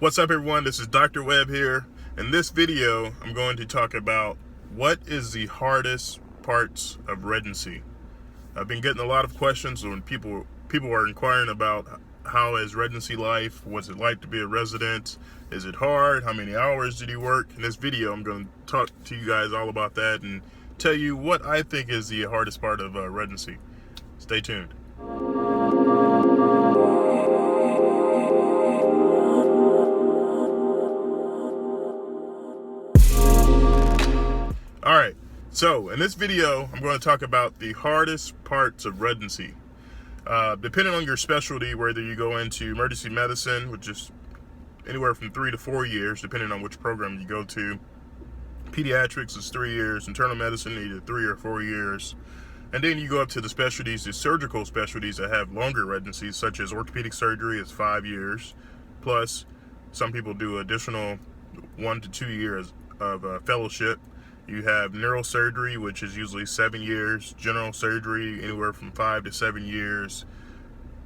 What's up, everyone? This is Dr. Webb here. In this video, I'm going to talk about what is the hardest parts of residency. I've been getting a lot of questions when people are inquiring about how is residency life, what's it like to be a resident, is it hard, how many hours did you work. In this video, I'm going to talk to you guys all about that and tell you what I think is the hardest part of residency. Stay tuned. Alright, so in this video, I'm going to talk about the hardest parts of residency. Depending on your specialty, whether you go into emergency medicine, which is anywhere from 3 to 4 years, depending on which program you go to. Pediatrics is 3 years, internal medicine either 3 or 4 years. And then you go up to the specialties, the surgical specialties that have longer residencies, such as orthopedic surgery is 5 years. Plus, some people do additional 1 to 2 years of fellowship. You have neurosurgery, which is usually 7 years. General surgery, anywhere from 5 to 7 years.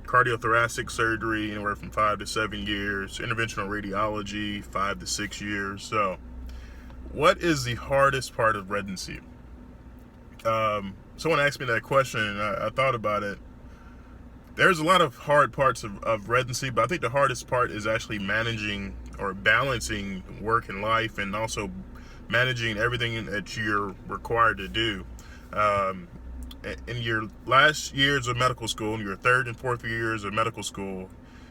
Cardiothoracic surgery, anywhere from 5 to 7 years. Interventional radiology, 5 to 6 years. What is the hardest part of residency? Someone asked me that question, and I thought about it. There's a lot of hard parts of residency, but I think the hardest part is actually managing or balancing work and life, and also managing everything that you're required to do. In your last years of medical school, in your 3rd and 4th years of medical school,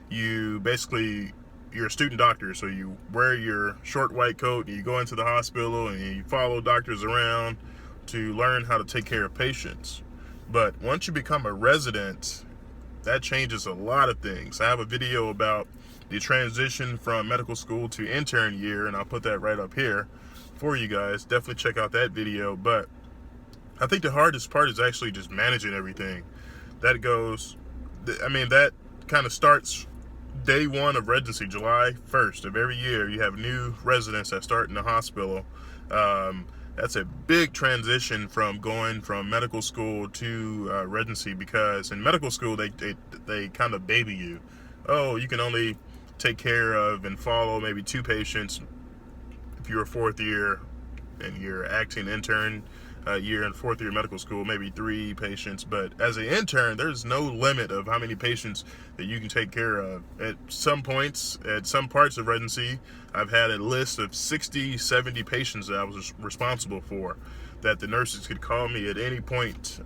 you're a student doctor, so you wear your short white coat and you go into the hospital and you follow doctors around to learn how to take care of patients. But once you become a resident, that changes a lot of things. I have a video about the transition from medical school to intern year, and I'll put that right up here for you guys. Definitely check out that video. But I think the hardest part is actually just managing everything. That kind of starts day one of residency, July 1st of every year. You have new residents that start in the hospital. That's a big transition from going from medical school to residency, because in medical school they kind of baby you. Oh, you can only take care of and follow maybe 2 patients. If you're a 4th year and you're acting intern year in 4th year medical school, maybe 3 patients. But as an intern, there's no limit of how many patients that you can take care of. At some points, at some parts of residency, I've had a list of 60, 70 patients that I was responsible for, that the nurses could call me at any point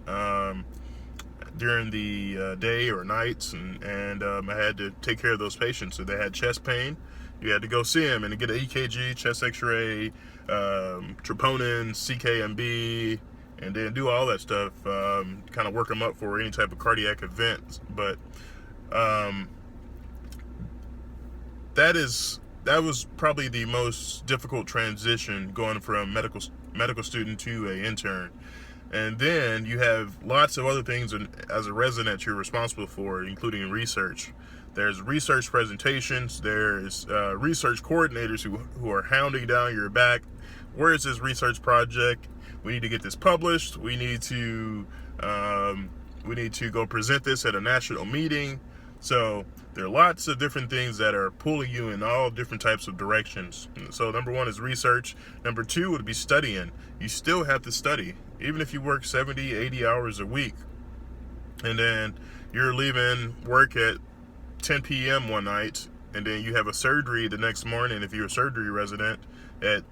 during the day or nights, and I had to take care of those patients. So they had chest pain, you had to go see them and get an EKG, chest x-ray, troponin, CKMB, and then do all that stuff, kind of work them up for any type of cardiac event. But that was probably the most difficult transition, going from medical student to an intern. And then you have lots of other things as a resident you're responsible for, including research. There's research presentations, there's research coordinators who are hounding down your back. Where is this research project? We need to get this published. We need to go present this at a national meeting. So there are lots of different things that are pulling you in all different types of directions. So number 1 is research. Number 2 would be studying. You still have to study, even if you work 70, 80 hours a week. And then you're leaving work at 10 p.m. one night, and then you have a surgery the next morning. If you're a surgery resident, at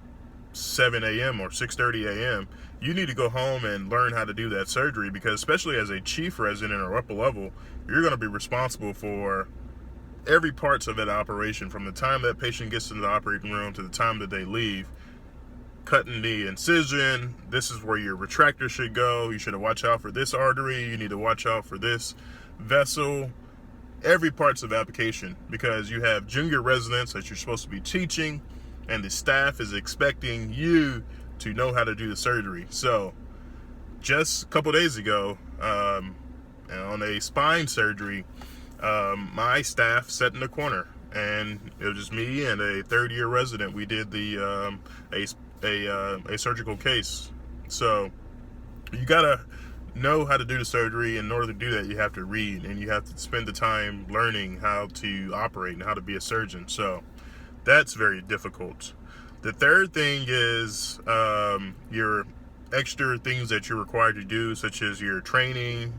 7 a.m. or 6:30 a.m., you need to go home and learn how to do that surgery, because especially as a chief resident or upper level, you're going to be responsible for every parts of that operation, from the time that patient gets into the operating room to the time that they leave. Cutting the incision, this is where your retractor should go. You should watch out for this artery. You need to watch out for this vessel. Every parts of the application, because you have junior residents that you're supposed to be teaching, and the staff is expecting you to know how to do the surgery. So just a couple days ago, on a spine surgery, my staff sat in the corner, and it was just me and a 3rd-year resident. We did a surgical case. So you gotta know how to do the surgery. In order to do that, you have to read, and you have to spend the time learning how to operate and how to be a surgeon. So That's very difficult. The third thing is your extra things that you're required to do, such as your training,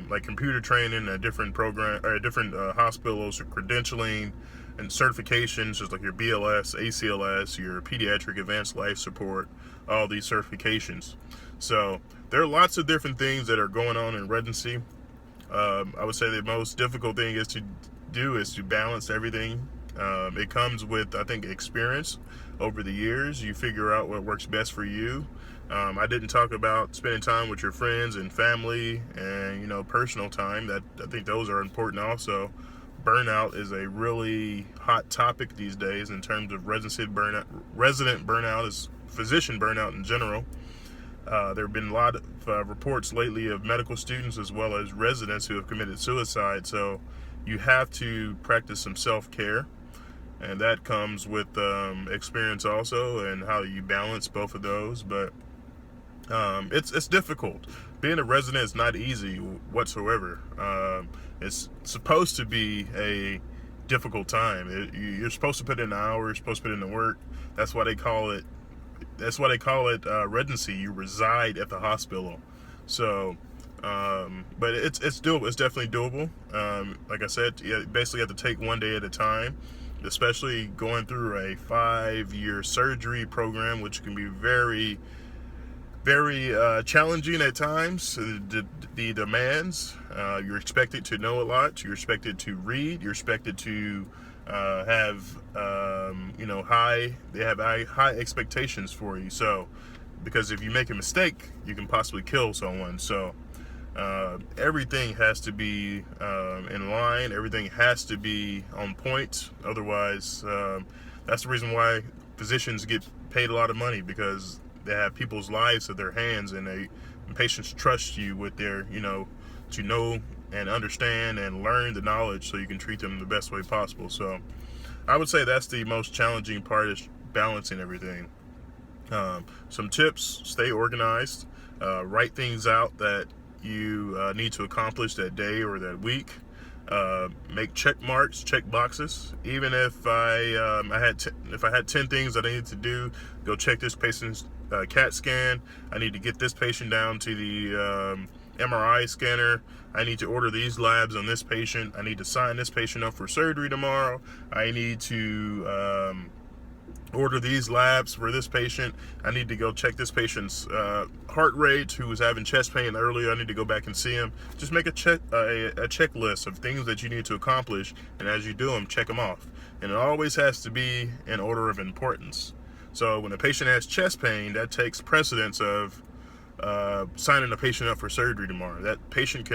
like computer training at different program or at different hospitals, or credentialing and certifications, just like your BLS, ACLS, your pediatric advanced life support, all these certifications. So there are lots of different things that are going on in residency. I would say the most difficult thing is to balance everything. It comes with, I think, experience over the years. You figure out what works best for you. I didn't talk about spending time with your friends and family and, personal time. That I think those are important also. Burnout is a really hot topic these days in terms of resident burnout, is physician burnout in general. There have been a lot of reports lately of medical students as well as residents who have committed suicide. So you have to practice some self-care, and that comes with experience also, and how you balance both of those. But it's difficult. Being a resident is not easy whatsoever. It's supposed to be a difficult time. You're supposed to put in the hours, you're supposed to put in the work. That's why they call it residency. You reside at the hospital. So, but it's doable. It's definitely doable. Like I said, you basically have to take one day at a time, especially going through a 5-year surgery program, which can be very, very challenging at times. The demands, you're expected to know a lot, you're expected to read, you're expected to have high expectations for you. So because if you make a mistake, you can possibly kill someone. So everything has to be in line, everything has to be on point. Otherwise, that's the reason why physicians get paid a lot of money, because they have people's lives in their hands, and patients trust you with their, to know and understand and learn the knowledge so you can treat them the best way possible. So I would say that's the most challenging part, is balancing everything. Some tips: stay organized, write things out that you need to accomplish that day or that week. Make check marks, check boxes. Even if I had 10 things that I needed to do, go check this patient's CAT scan. I need to get this patient down to the MRI scanner. I need to order these labs on this patient. I need to sign this patient up for surgery tomorrow. I need to order these labs for this patient. I need to go check this patient's heart rate, who was having chest pain earlier. I need to go back and see him. Just make a checklist of things that you need to accomplish, and as you do them, check them off. And it always has to be in order of importance. So when a patient has chest pain, that takes precedence of signing a patient up for surgery tomorrow. That patient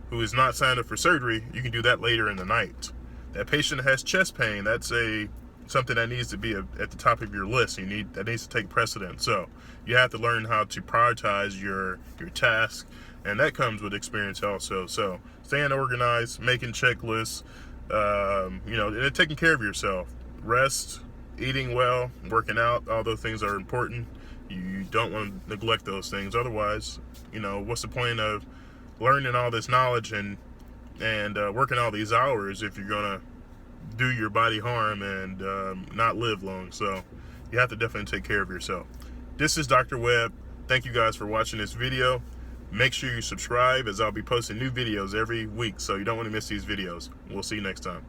who is not signed up for surgery, you can do that later in the night. That patient has chest pain, that's something that needs to be at the top of your list. That needs to take precedence. So you have to learn how to prioritize your task, and that comes with experience also. So staying organized, making checklists, and taking care of yourself. Rest, eating well, working out, all those things are important. You don't want to neglect those things. Otherwise, what's the point of learning all this knowledge and working all these hours if you're gonna do your body harm and not live long? So you have to definitely take care of yourself. This is Dr. Webb. Thank you guys for watching this video. Make sure you subscribe, as I'll be posting new videos every week, so you don't want to miss these videos. We'll see you next time.